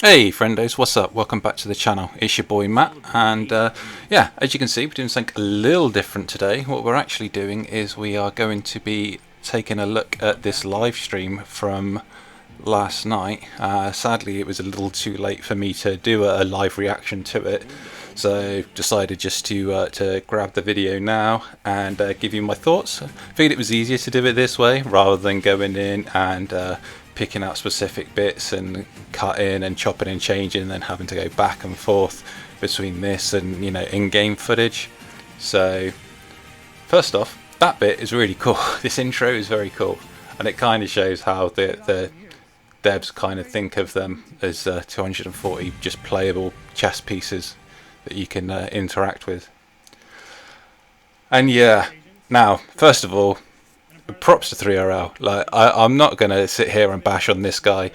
Hey friendos, what's up? Welcome back to the channel. It's your boy Matt, and yeah, as you can see, we're doing something a little different today. What we're actually doing is we are going to be taking a look at this live stream from last night. Sadly, it was a little too late for me to do a live reaction to it, so decided just to grab the video now and give you my thoughts. Figured it was easier to do it this way rather than going in and picking out specific bits and cutting and chopping and changing and then having to go back and forth between this and in-game footage. So first off, that bit is really cool. This intro is very cool, and it kind of shows how the devs kind of think of them as 240 just playable chess pieces that you can interact with. And yeah, now first of all, props to 3RL. Like, I'm not going to sit here and bash on this guy.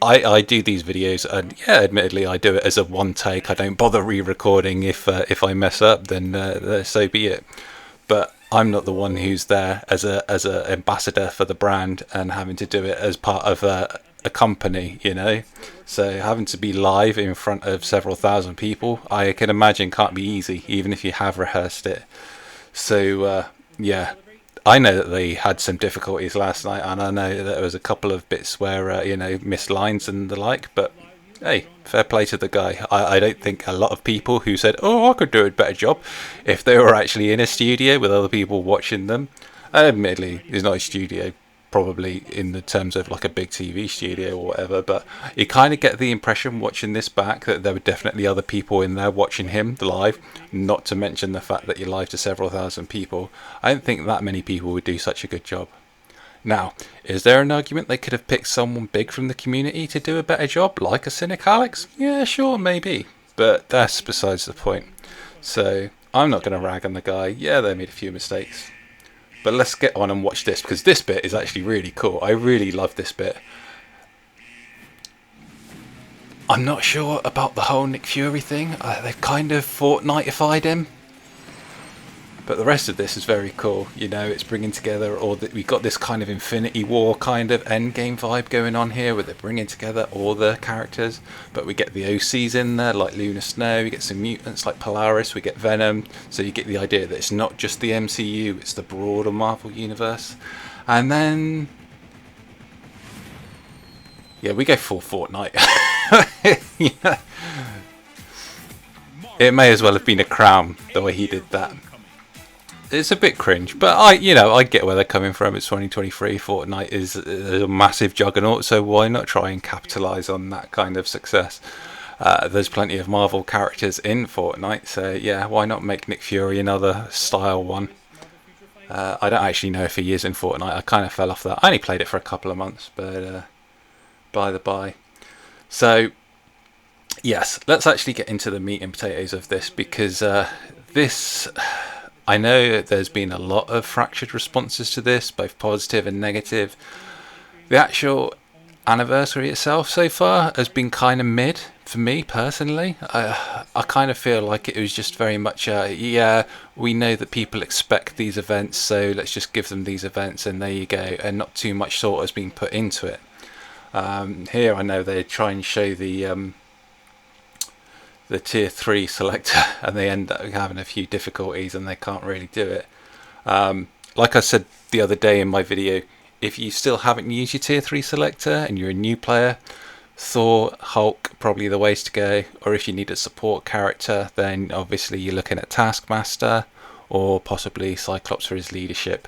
I do these videos, and yeah, admittedly, I do it as a one take. I don't bother re-recording if I mess up, then so be it. But I'm not the one who's there as a ambassador for the brand and having to do it as part of a company, So having to be live in front of several thousand people, I can imagine can't be easy, even if you have rehearsed it. So yeah. I know that they had some difficulties last night, and I know that there was a couple of bits where missed lines and the like. But hey, fair play to the guy. I don't think a lot of people who said, "Oh, I could do a better job," if they were actually in a studio with other people watching them. Admittedly, it's not a studio, probably in the terms of like a big TV studio or whatever, but you kind of get the impression watching this back that there were definitely other people in there watching him live, not to mention the fact that you're live to several thousand people. I don't think that many people would do such a good job. Now, is there an argument they could have picked someone big from the community to do a better job, like a Cynic Alex? Yeah, sure, maybe, but that's besides the point. So I'm not going to rag on the guy. Yeah, they made a few mistakes. But let's get on and watch this, because this bit is actually really cool. I really love this bit. I'm not sure about the whole Nick Fury thing. They've kind of Fortnite-ified him. But the rest of this is very cool. It's bringing together, we've got this kind of Infinity War kind of endgame vibe going on here, where they're bringing together all the characters. But we get the OCs in there, like Luna Snow. We get some mutants like Polaris. We get Venom. So you get the idea that it's not just the MCU, it's the broader Marvel universe. And then, yeah, we go full Fortnite. Yeah. It may as well have been a crown the way he did that. It's a bit cringe, but I get where they're coming from. It's 2023. Fortnite is a massive juggernaut, so why not try and capitalise on that kind of success? There's plenty of Marvel characters in Fortnite, so yeah, why not make Nick Fury another style one? I don't actually know if he is in Fortnite. I kind of fell off that. I only played it for a couple of months, but by the by. So yes, let's actually get into the meat and potatoes of this, because this. I know there's been a lot of fractured responses to this, both positive and negative. The actual anniversary itself so far has been kind of mid for me personally. I kind of feel like it was just very much yeah, we know that people expect these events, so let's just give them these events and there you go, and not too much thought has been put into it. Here I know they try and show the tier 3 selector and they end up having a few difficulties and they can't really do it. Like I said the other day in my video, if you still haven't used your tier 3 selector and you're a new player, Thor, Hulk, probably the ways to go. Or if you need a support character, then obviously you're looking at Taskmaster or possibly Cyclops for his leadership.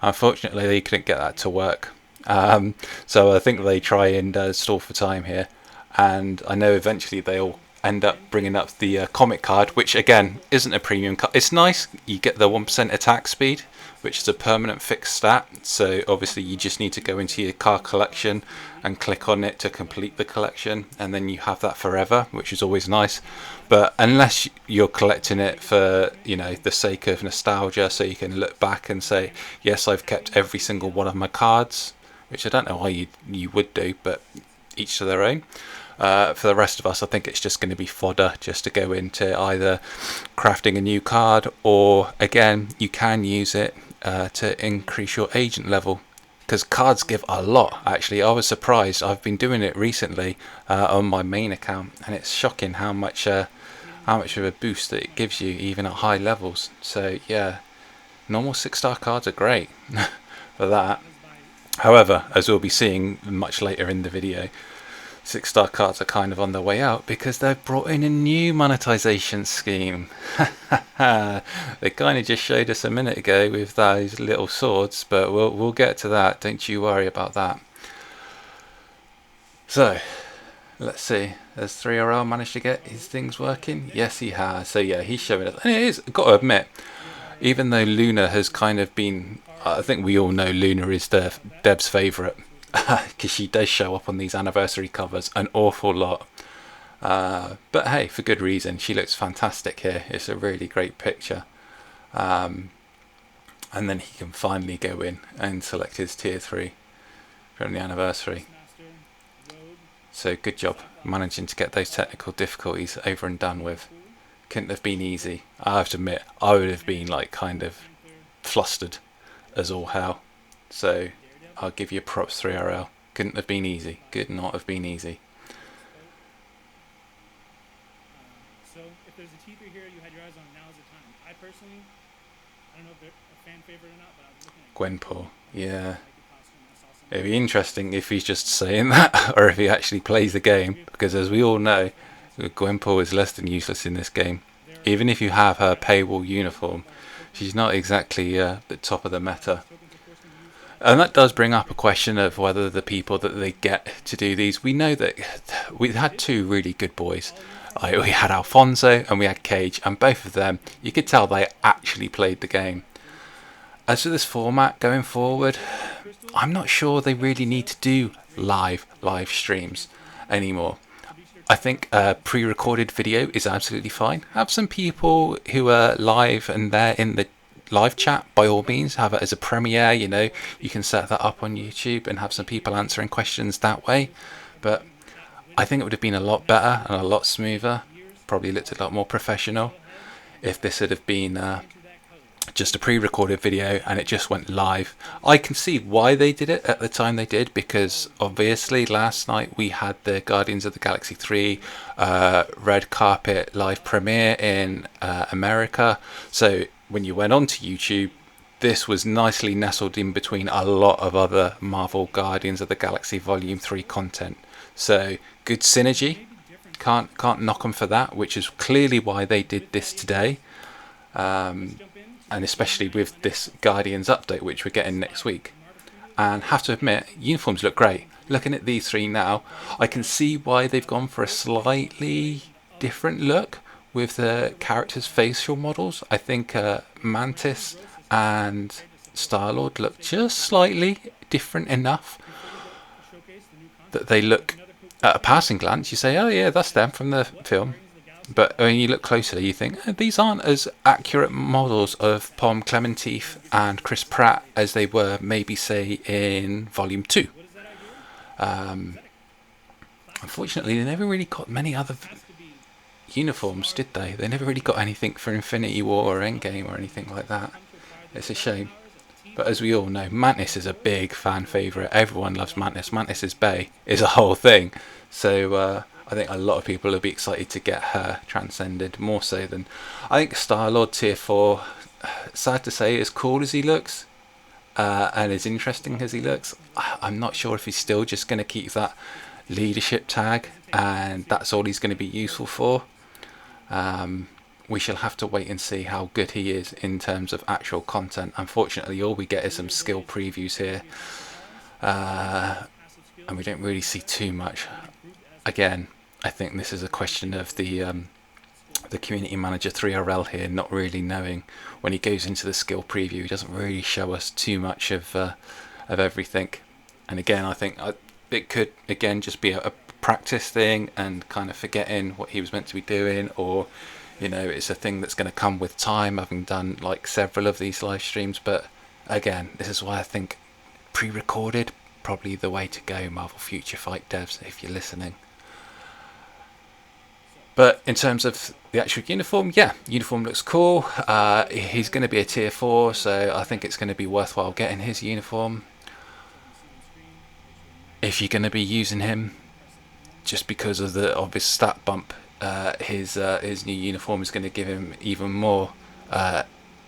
Unfortunately, they couldn't get that to work. So I think they try and stall for time here. And I know eventually they'll end up bringing up the comic card, which again isn't a premium card. It's nice, you get the 1% attack speed, which is a permanent fixed stat, so obviously you just need to go into your card collection and click on it to complete the collection, and then you have that forever, which is always nice. But unless you're collecting it for the sake of nostalgia, so you can look back and say, yes, I've kept every single one of my cards, which I don't know why you would do, but each to their own. For the rest of us, I think it's just going to be fodder just to go into either crafting a new card, or again, you can use it to increase your agent level. because cards give a lot. Actually, I was surprised. I've been doing it recently on my main account, and it's shocking how much of a boost that it gives you even at high levels. So yeah, normal 6-star cards are great for that. However, as we'll be seeing much later in the video, 6-star cards are kind of on their way out because they've brought in a new monetization scheme. They kind of just showed us a minute ago with those little swords, but we'll get to that. Don't you worry about that. So let's see. Has 3RL managed to get his things working? Yes, he has. So yeah, he's showing us. And it is, got to admit, even though Luna has kind of been, I think we all know Luna is Deb's favourite. Because she does show up on these anniversary covers an awful lot, but hey, for good reason. She looks fantastic here. It's a really great picture, and then he can finally go in and select his tier 3 from the anniversary. So good job managing to get those technical difficulties over and done with. Couldn't have been easy. I have to admit, I would have been like kind of flustered as all hell. So I'll give you props, 3RL. Couldn't have been easy. Could not have been easy. So if there's a T3 hero you had your eyes on, now is the time. I personally, I don't know if they're a fan favorite or not, but I was looking at Gwenpool, yeah. It'd be interesting if he's just saying that, or if he actually plays the game, because as we all know, Gwenpool is less than useless in this game. Even if you have her paywall uniform, she's not exactly the top of the meta. And that does bring up a question of whether the people that they get to do these, we know that we had 2 really good boys. We had Alfonso and we had Cage, and both of them, you could tell they actually played the game. As for this format going forward, I'm not sure they really need to do live streams anymore. I think pre-recorded video is absolutely fine. Have some people who are live and they're in the live chat, by all means, have it as a premiere. You know, you can set that up on YouTube and have some people answering questions that way. But I think it would have been a lot better and a lot smoother, probably looked a lot more professional, if this had have been just a pre-recorded video and it just went live. I can see why they did it at the time they did, because obviously last night we had the Guardians of the Galaxy 3 red carpet live premiere in America. So when you went onto YouTube, this was nicely nestled in between a lot of other Marvel Guardians of the Galaxy Volume 3 content. So good synergy. Can't knock them for that, which is clearly why they did this today. And especially with this Guardians update, which we're getting next week. And have to admit, uniforms look great. Looking at these 3 now, I can see why they've gone for a slightly different look with the characters' facial models. I think Mantis and Starlord look just slightly different enough that they look, at a passing glance, you say, oh yeah, that's them from the film. But when you look closely, you think, these aren't as accurate models of Pom Klementif and Chris Pratt as they were maybe, say, in Volume 2. Unfortunately, they never really got many other uniforms, did they? They never really got anything for Infinity War or Endgame or anything like that. It's a shame. But as we all know, Mantis is a big fan favourite. Everyone loves Mantis. Mantis's Bay is a whole thing. So I think a lot of people will be excited to get her Transcended, more so than... I think Starlord Tier 4, sad to say, as cool as he looks, and as interesting as he looks, I'm not sure if he's still just going to keep that leadership tag, and that's all he's going to be useful for. We shall have to wait and see how good he is in terms of actual content. Unfortunately, all we get is some skill previews here, and we don't really see too much. Again, I think this is a question of the community manager 3RL here not really knowing. When he goes into the skill preview, he doesn't really show us too much of everything. And again, I think it could again just be a practice thing and kind of forgetting what he was meant to be doing, or you know, it's a thing that's going to come with time, having done like several of these live streams. But again, this is why I think pre-recorded probably the way to go, Marvel Future Fight devs, if you're listening. But in terms of the actual uniform, yeah, uniform looks cool. He's going to be a tier 4, so I think it's going to be worthwhile getting his uniform. if you're going to be using him just because of the obvious stat bump, his new uniform is going to give him even more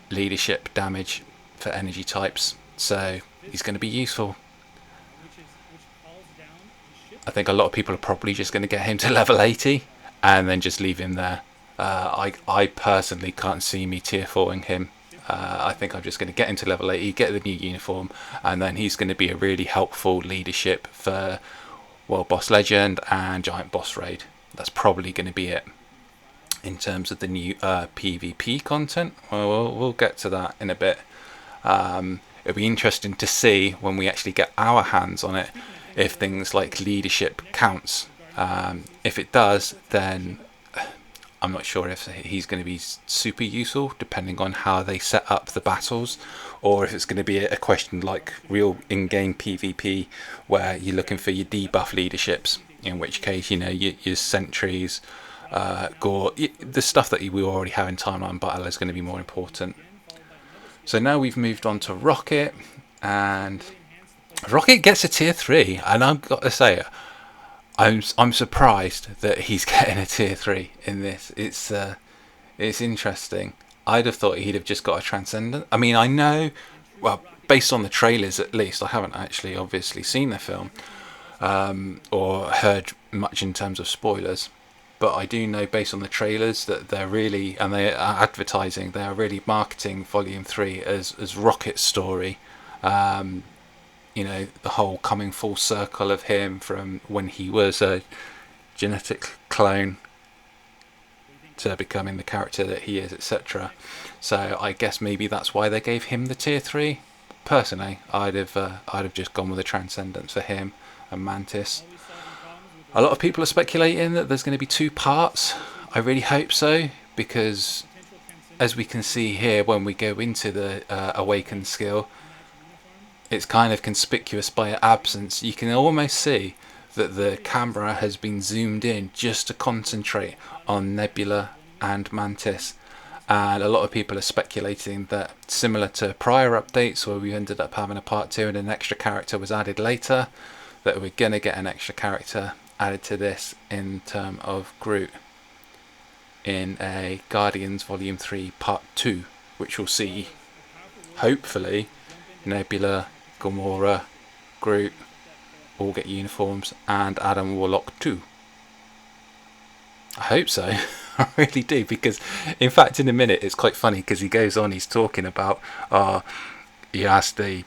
leadership damage for energy types, so he's going to be useful. I think a lot of people are probably just going to get him to level 80 and then just leave him there. I personally can't see me tier 4ing him. I think I'm just going to get him to level 80, get the new uniform, and then he's going to be a really helpful leadership for World Boss Legend and Giant Boss Raid. That's probably going to be it. In terms of the new PvP content, well, we'll get to that in a bit. It'll be interesting to see when we actually get our hands on it if things like leadership counts. If it does, then I'm not sure if he's going to be super useful, depending on how they set up the battles, or if it's going to be a question like real in-game PvP, where you're looking for your debuff leaderships, in which case, you know, your sentries, gore, the stuff that we already have in timeline battle is going to be more important. So now we've moved on to Rocket, and Rocket gets a tier 3, and I've got to say, I'm surprised that he's getting a tier 3 in this. It's interesting. I'd have thought he'd have just got a Transcendent. I mean, I know, well, based on the trailers at least, I haven't actually obviously seen the film or heard much in terms of spoilers, but I do know based on the trailers that they're really, and they are advertising, they are really marketing Volume 3 as Rocket's story. You know, the whole coming full circle of him from when he was a genetic clone to becoming the character that he is, etc. So I guess maybe that's why they gave him the tier 3. Personally, I'd have just gone with the Transcendence for him and Mantis. A lot of people are speculating that there's going to be 2 parts. I really hope so, because as we can see here when we go into the Awakened skill, it's kind of conspicuous by its absence. You can almost see that the camera has been zoomed in just to concentrate on Nebula and Mantis, and a lot of people are speculating that, similar to prior updates where we ended up having a part 2 and an extra character was added later, that we're going to get an extra character added to this in terms of Groot in a Guardians Volume 3 Part 2, which will see, hopefully, Nebula, Gamora, Groot all get uniforms, and Adam Warlock too. I hope so. I really do, because in fact in a minute it's quite funny, because he goes on, he's talking about he asked the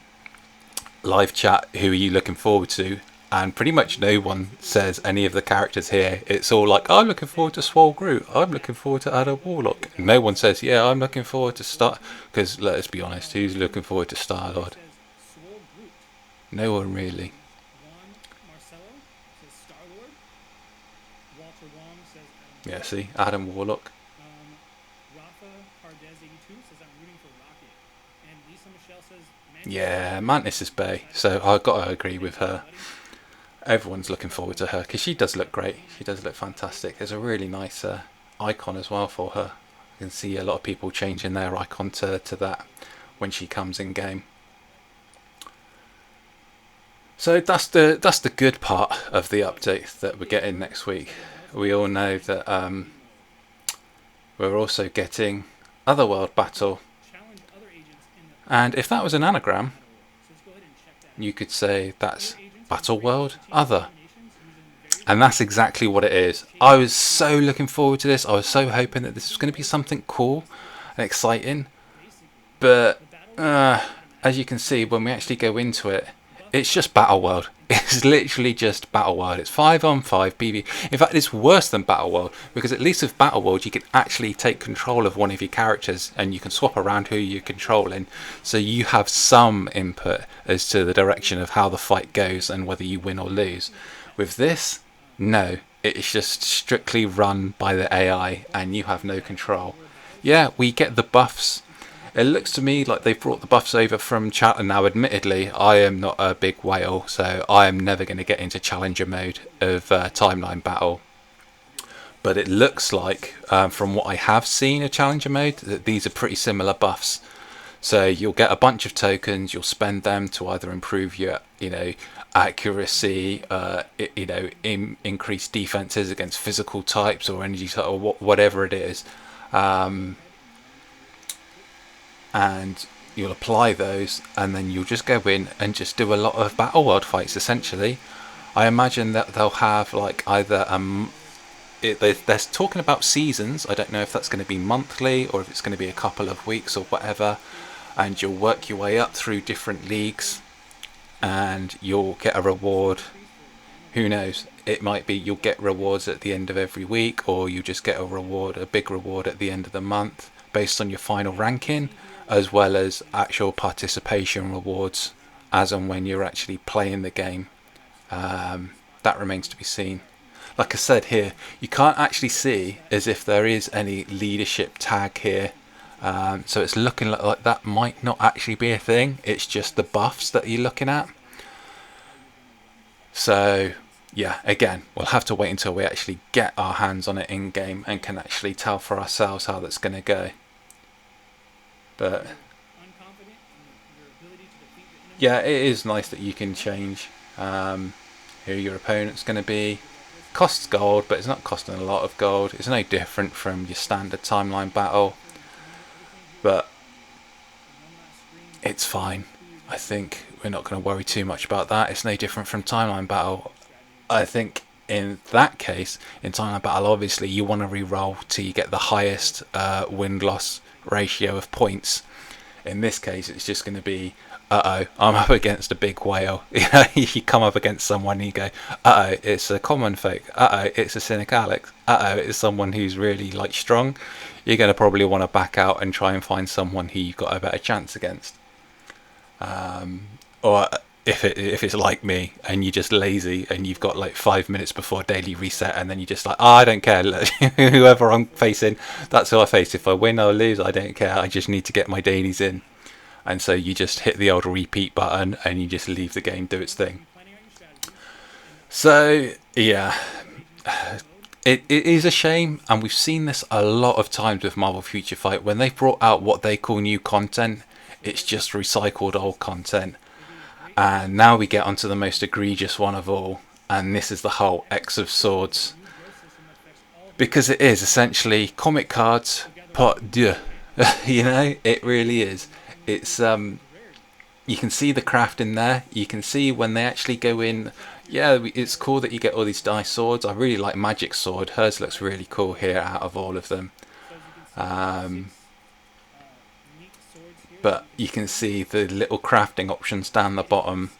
live chat, who are you looking forward to, and pretty much no one says any of the characters here. It's all like, I'm looking forward to Swole Groot, I'm looking forward to Adam Warlock. No one says, yeah, I'm looking forward to Star, because let's be honest, who's looking forward to Starlord? No one really. Yeah, see, Adam Warlock. Yeah, Mantis is bae, so I've got to agree with her. Everyone's looking forward to her, because she does look great. She does look fantastic. There's a really nice icon as well for her. You can see a lot of people changing their icon to that when she comes in game. So that's the good part of the update that we're getting next week. We all know that we're also getting Otherworld Battle, and if that was an anagram, you could say that's Battleworld Other, and that's exactly what it is. I was so looking forward to this. I was so hoping that this was going to be something cool and exciting, but as you can see when we actually go into it, it's just Battleworld. It's literally just Battleworld. It's 5-on-5 PvP. In fact, it's worse than Battleworld, because at least with Battleworld you can actually take control of one of your characters and you can swap around who you're controlling, so you have some input as to the direction of how the fight goes and whether you win or lose. With this, no. It's just strictly run by the AI and you have no control. Yeah, we get the buffs. It looks to me like they've brought the buffs over from Challenger. Now, admittedly, I am not a big whale, so I am never going to get into Challenger mode of timeline battle. But it looks like, from what I have seen of Challenger mode, that these are pretty similar buffs. So you'll get a bunch of tokens, you'll spend them to either improve your, accuracy, increase defenses against physical types or energy type or whatever it is. And you'll apply those, and then you'll just go in and just do a lot of Battleworld fights, essentially. I imagine that they'll have like either they're talking about seasons. I don't know if that's going to be monthly or if it's going to be a couple of weeks or whatever, and you'll work your way up through different leagues and you'll get a reward. Who knows, it might be you'll get rewards at the end of every week, or you just get a big reward at the end of the month based on your final ranking, as well as actual participation rewards as and when you're actually playing the game. That remains to be seen. Like I said here, you can't actually see as if there is any leadership tag here. So it's looking like that might not actually be a thing. It's just the buffs that you're looking at. So yeah, again, we'll have to wait until we actually get our hands on it in game and can actually tell for ourselves how that's going to go. But yeah, it is nice that you can change who your opponent's going to be. Costs gold, but it's not costing a lot of gold. It's no different from your standard timeline battle, but it's fine. I think we're not going to worry too much about that. It's no different from timeline battle. I think in that case, in timeline battle, obviously you want to re-roll till you get the highest win-loss ratio of points. In this case, it's just going to be, I'm up against a big whale. You come up against someone and you go, it's a common folk. It's a cynic Alex. It's someone who's really like strong. You're going to probably want to back out and try and find someone who you've got a better chance against. Or if it's like me and you're just lazy and you've got like 5 minutes before daily reset, and then you're just like, I don't care. Whoever I'm facing, that's who I face. If I win or lose, I don't care. I just need to get my dailies in. And so you just hit the old repeat button and you just leave the game do its thing. So yeah, it is a shame, and we've seen this a lot of times with Marvel Future Fight. When they've brought out what they call new content, it's just recycled old content. And now we get onto the most egregious one of all, and this is the whole X of Swords. Because it is essentially comic cards pot deux. It really is. It's you can see the craft in there. You can see when they actually go in. Yeah, it's cool that you get all these dice swords. I really like Magic's sword. Hers looks really cool here out of all of them. But you can see the little crafting options down the bottom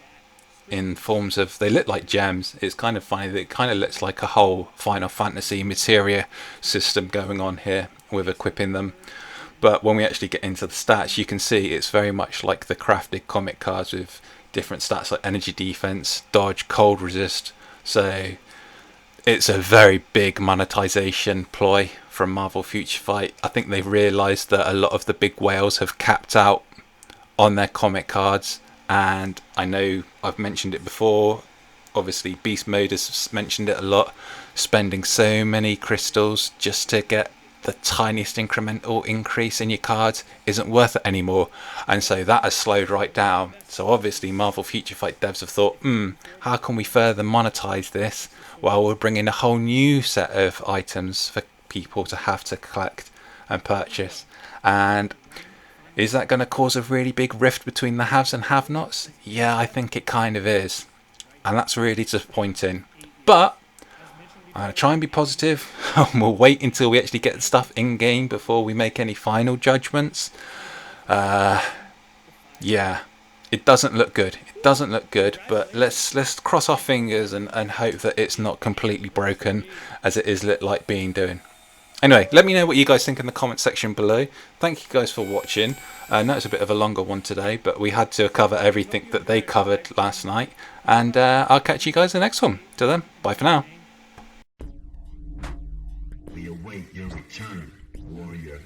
in forms of, they look like gems. It's kind of funny that it kind of looks like a whole Final Fantasy materia system going on here with equipping them. But when we actually get into the stats, you can see it's very much like the crafted comic cards with different stats like energy defense, dodge, cold resist. So it's a very big monetization ploy from Marvel Future Fight. I think they've realised that a lot of the big whales have capped out on their comic cards, and I know I've mentioned it before. Obviously, Beast Mode has mentioned it a lot. Spending so many crystals just to get the tiniest incremental increase in your cards isn't worth it anymore, and so that has slowed right down. So obviously Marvel Future Fight devs have thought, how can we further monetize this? Well, we're bringing a whole new set of items for people to have to collect and purchase. And is that going to cause a really big rift between the haves and have-nots? Yeah, I think it kind of is, and that's really disappointing. But I'm going to try and be positive. We'll wait until we actually get the stuff in game before we make any final judgments. Yeah, it doesn't look good. It doesn't look good, but let's cross our fingers and hope that it's not completely broken as it is like being doing. Anyway, let me know what you guys think in the comment section below. Thank you guys for watching. I know it's a bit of a longer one today, but we had to cover everything that they covered last night. And I'll catch you guys in the next one. Till then, bye for now. We await your return, warrior.